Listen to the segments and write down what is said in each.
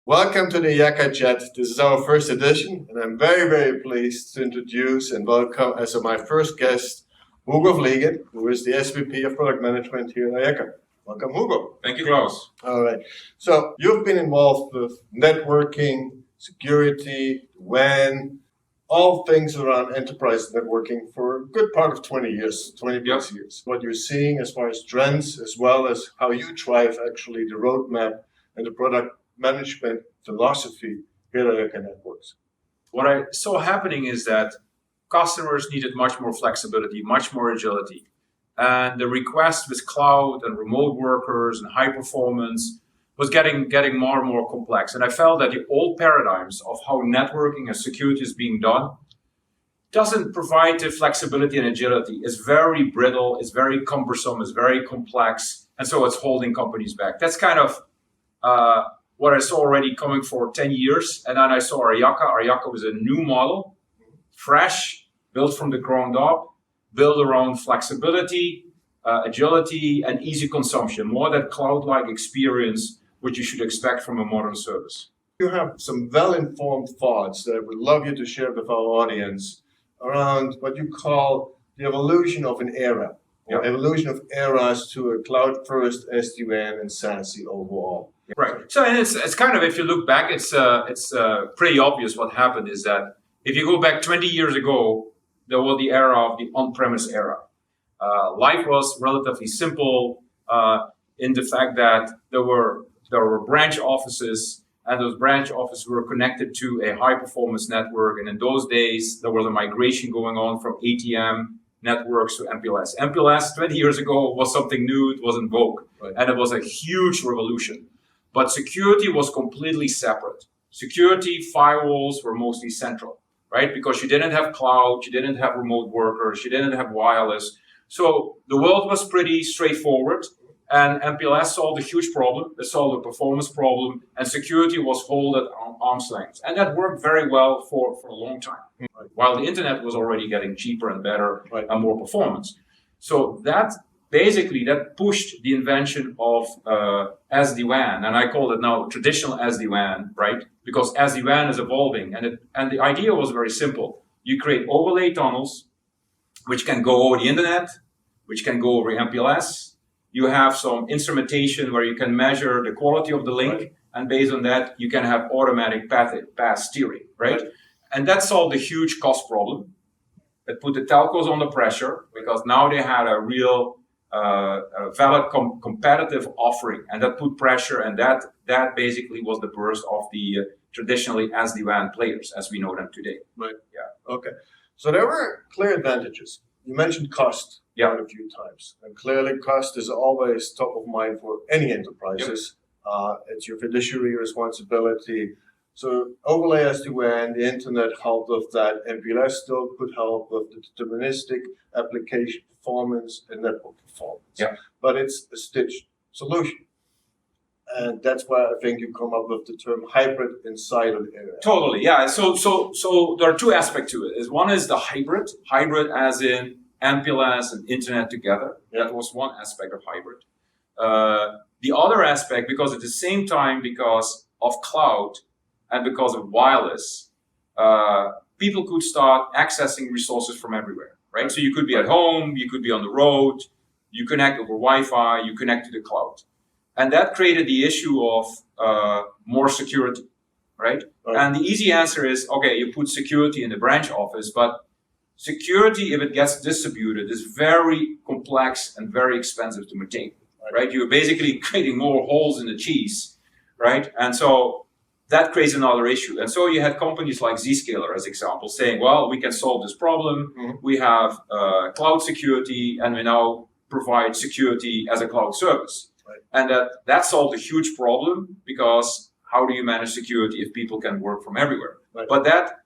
Welcome to the Aryaka Chat. This is our first edition, and I'm very, very pleased to introduce and welcome as my first guest, Hugo Vliegen, who is the SVP of Product Management here at Aryaka. Welcome, Hugo. Thank you, Klaus. All right. So you've been involved with networking, security, WAN, all things around enterprise networking for a good part of 20 years, 20 plus years. What you're seeing as far as trends, as well as how you drive actually the roadmap and the product management philosophy here at Aryaka Networks. What I saw happening is that customers needed much more flexibility, much more agility. And the request with cloud and remote workers and high performance was getting more and more complex. And I felt that the old paradigms of how networking and security is being done doesn't provide the flexibility and agility. It's very brittle, it's very cumbersome, it's very complex. And so it's holding companies back. That's kind of what I saw already coming for 10 years. And then I saw Aryaka. Aryaka was a new model, fresh, built from the ground up, built around flexibility, agility, and easy consumption, more that cloud-like experience, which you should expect from a modern service. You have some well-informed thoughts that I would love you to share with our audience around what you call the evolution of an era, or evolution of eras to a cloud-first SD-WAN and SASE overall. Right. So and it's kind of, if you look back, it's pretty obvious what happened is that if you go back 20 years ago, there was the era of the on-premise era. Life was relatively simple in the fact that there were branch offices, and those branch offices were connected to a high-performance network. And in those days, there was a migration going on from ATM networks to MPLS. MPLS 20 years ago was something new, it was in vogue, and it was a huge revolution. But security was completely separate. Security firewalls were mostly central, right? Because you didn't have cloud, you didn't have remote workers, you didn't have wireless. So the world was pretty straightforward, and MPLS solved a huge problem. It solved a performance problem, and security was held at arm's length. And that worked very well for a long time, while the internet was already getting cheaper and better and more performance. So that pushed the invention of SD-WAN, and I call it now traditional SD-WAN, right? Because SD-WAN is evolving, and the idea was very simple. You create overlay tunnels, which can go over the internet, which can go over MPLS. You have some instrumentation where you can measure the quality of the link, and based on that, you can have automatic path steering, right? And that solved a huge cost problem. It put the telcos under pressure because now they had a real valid competitive offering, and that put pressure, and that basically was the birth of the traditionally SD-WAN players as we know them today. Right. Yeah. Okay. So there were clear advantages. You mentioned cost quite a few times, and clearly cost is always top of mind for any enterprises. It's your fiduciary responsibility. So overlay SD-WAN, the internet helped with that. MPLS still could help with the deterministic application performance and network performance. But it's a stitched solution. And that's why I think you come up with the term hybrid inside of the area. Totally, yeah. So there are two aspects to it. One is the hybrid as in MPLS and internet together. That was one aspect of hybrid. The other aspect, because at the same time, because of cloud and because of wireless, people could start accessing resources from everywhere, right? So you could be at home, you could be on the road, you connect over Wi-Fi, you connect to the cloud. And that created the issue of more security, right? And the easy answer is, okay, you put security in the branch office, but security, if it gets distributed, is very complex and very expensive to maintain, right? You're basically creating more holes in the cheese, right? And so that creates another issue. And so you had companies like Zscaler, as example, saying, well, we can solve this problem. We have cloud security, and we now provide security as a cloud service. And that solved a huge problem, because how do you manage security if people can work from everywhere? But that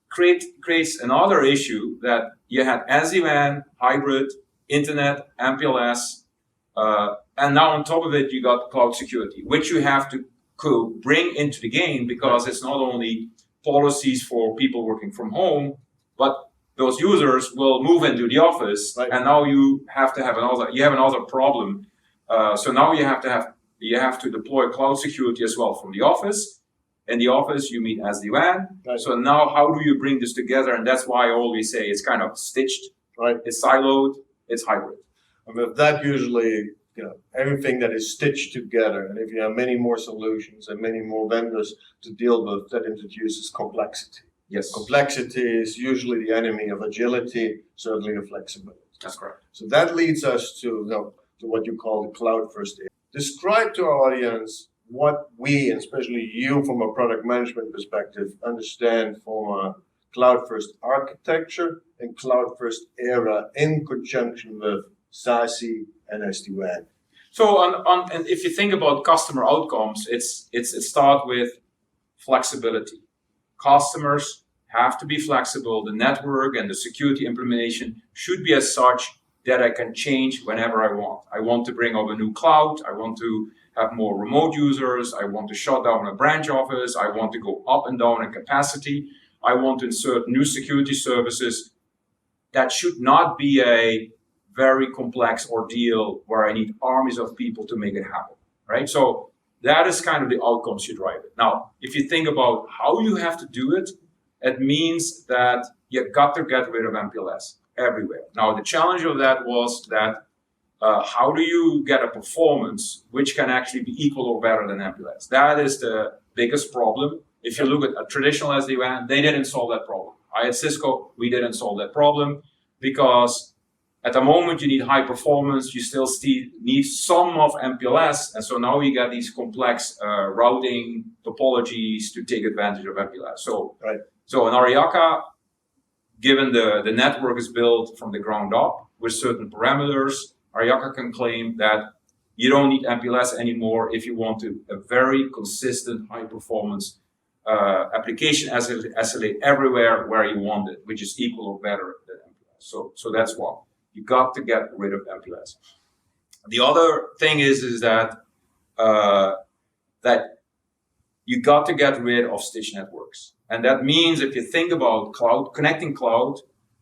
creates another issue, that you had SD-WAN, hybrid, internet, MPLS, and now on top of it, you got cloud security, which you have to bring into the game, because it's not only policies for people working from home, but those users will move into the office, and now you have another problem. So now you have to deploy cloud security as well from the office, In the office, you meet SD-WAN. Right. So now how do you bring this together? And that's why I always say it's kind of stitched, Right. it's siloed, it's hybrid. And with that, usually, everything that is stitched together, and if you have many more solutions and many more vendors to deal with, that introduces complexity. Yes. Complexity is usually the enemy of agility, certainly of flexibility. That's correct. So that leads us to what you call the cloud first era. Describe to our audience what we, and especially you from a product management perspective, understand from a cloud first architecture and cloud first era in conjunction with SASE and SD-WAN. So and if you think about customer outcomes, it starts with flexibility. Customers have to be flexible. The network and the security implementation should be as such that I can change whenever I want. I want to bring up a new cloud. I want to have more remote users. I want to shut down a branch office. I want to go up and down in capacity. I want to insert new security services. That should not be a very complex ordeal where I need armies of people to make it happen, right? So that is kind of the outcomes you drive it. Now, if you think about how you have to do it, it means that you got to get rid of MPLS everywhere. Now, the challenge of that was that how do you get a performance which can actually be equal or better than MPLS? That is the biggest problem. If you look at a traditional SD-WAN, they didn't solve that problem. I at Cisco, we didn't solve that problem because at the moment you need high performance, you still need some of MPLS, and so now you get these complex routing topologies to take advantage of MPLS. So, right. So in Aryaka, given the network is built from the ground up with certain parameters, Aryaka can claim that you don't need MPLS anymore if you want a very consistent high performance application SLA everywhere where you want it, which is equal or better than MPLS. So that's one. You got to get rid of MPLS. The other thing is that that you got to get rid of stitch networks. And that means if you think about connecting cloud,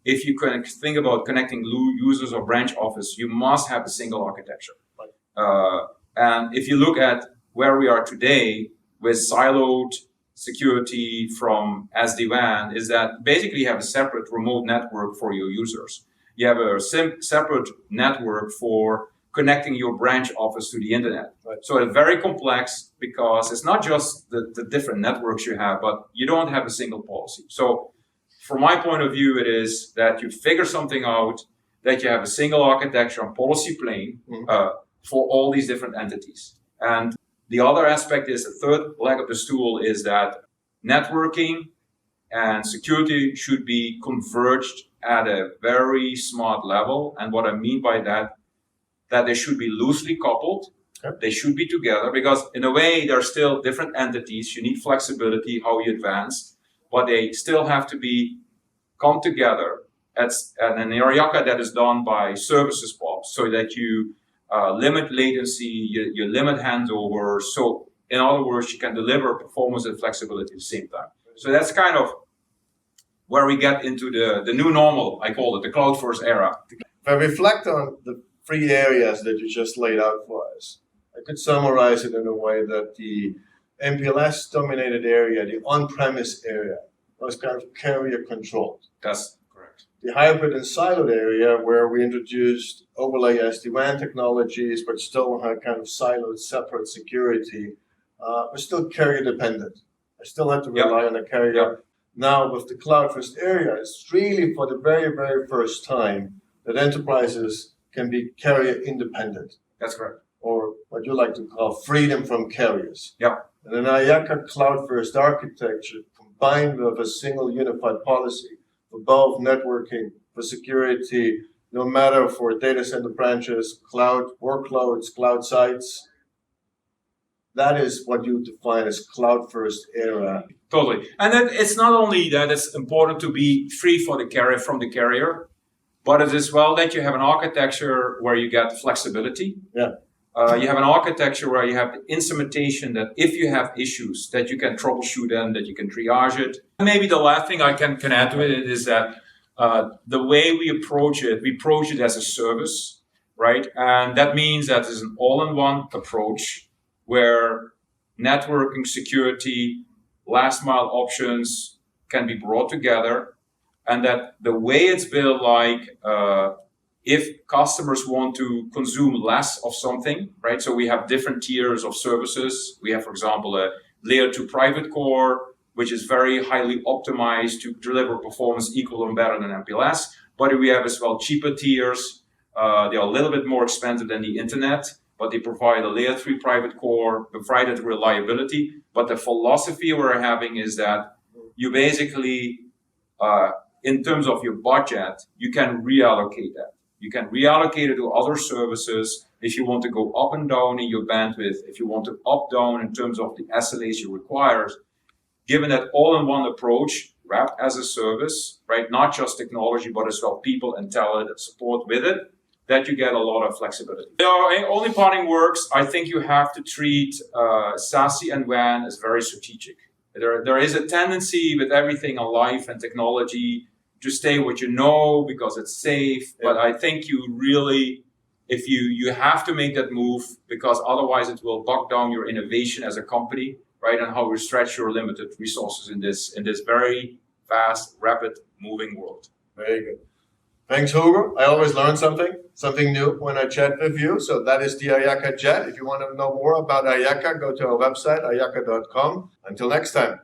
if you can think about connecting users or branch office, you must have a single architecture. Right. And if you look at where we are today with siloed security from SD-WAN, is that basically you have a separate remote network for your users. You have a separate network for connecting your branch office to the internet. Right. So it's very complex because it's not just the different networks you have, but you don't have a single policy. So from my point of view, it is that you figure something out, that you have a single architecture and policy plane for all these different entities. And the other aspect is, the third leg of the stool is that networking and security should be converged at a very smart level. And what I mean by that they should be loosely coupled. Okay. They should be together because in a way, they're still different entities. You need flexibility, how you advance, but they still have to come together. And in Aryaka, that is done by services pops so that you limit latency, you limit handover. So in other words, you can deliver performance and flexibility at the same time. So that's kind of where we get into the new normal, I call it, the cloud first era. If I reflect on the 3 areas that you just laid out for us, I could summarize it in a way that the MPLS dominated area, the on-premise area, was kind of carrier controlled. That's correct. The hybrid and siloed area, where we introduced overlay SD-WAN technologies, but still had kind of siloed, separate security, was still carrier dependent. I still had to rely on a carrier. Yep. Now, with the cloud first area, it's really for the very, very first time that enterprises can be carrier independent. That's correct. Or what you like to call freedom from carriers. Yeah. And an Aryaka cloud first architecture combined with a single unified policy for both networking, for security, no matter for data center branches, cloud workloads, cloud sites. That is what you define as cloud first era. Totally. And then it's not only that it's important to be free from the carrier, but it is as well that you have an architecture where you get flexibility. Yeah. You have an architecture where you have the instrumentation that if you have issues, that you can troubleshoot them, that you can triage it. And maybe the last thing I can add to it is that the way we approach it as a service, right? And that means that it's an all-in-one approach where networking, security, last mile options can be brought together, and that the way it's built, like if customers want to consume less of something, right? So we have different tiers of services. We have, for example, a layer 2 private core, which is very highly optimized to deliver performance equal and better than MPLS. But we have as well cheaper tiers. They are a little bit more expensive than the internet, but they provide a layer 3 private core, provided reliability. But the philosophy we're having is that you basically, in terms of your budget, you can reallocate that. You can reallocate it to other services if you want to go up and down in your bandwidth, if you want to up down in terms of the SLAs you require. Given that all-in-one approach, wrapped as a service, right? Not just technology, but as well people and talent and support with it, that you get a lot of flexibility. Only parting works, I think you have to treat SASE and WAN as very strategic. There is a tendency with everything in life and technology to stay what you know because it's safe. Yeah. But I think you really, if you have to make that move, because otherwise it will bog down your innovation as a company, right? And how we stretch your limited resources in this very fast, rapid moving world. Very good. Thanks, Hugo. I always learn something new when I chat with you. So that is the Aryaka Chat. If you want to know more about Aryaka, go to our website, aryaka.com. Until next time.